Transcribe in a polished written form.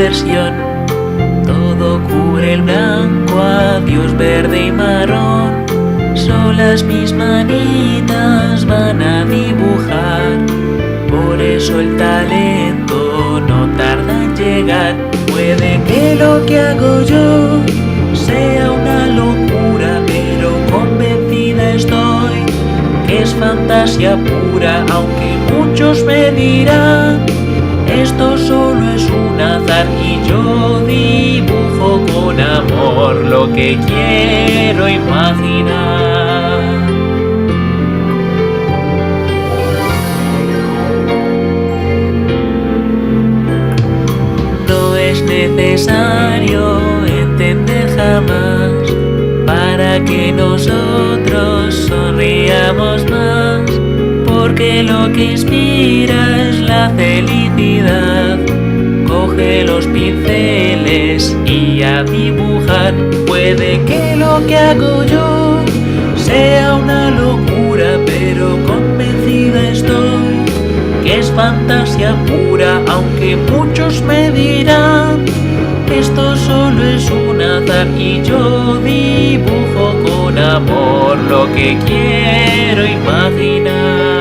diversión. Todo cubre el blanco, adiós verde y marrón. Solas mis manitas van a dibujar. Por eso el talento no tarda en llegar. Puede que lo que hago yo sea una locura, pero convencida estoy que es fantasía pura. Aunque muchos me dirán, esto solo es un azar, y yo dibujo con amor lo que quiero imaginar. No es necesario entender jamás para que nosotros sonriamos más, porque lo que inspira es la felicidad. Coge los pinceles y a dibujar. Puede que lo que hago yo sea una locura, pero convencida estoy que es fantasía pura. Aunque muchos me dirán, esto solo es un azar, y yo dibujo con amor lo que quiero imaginar.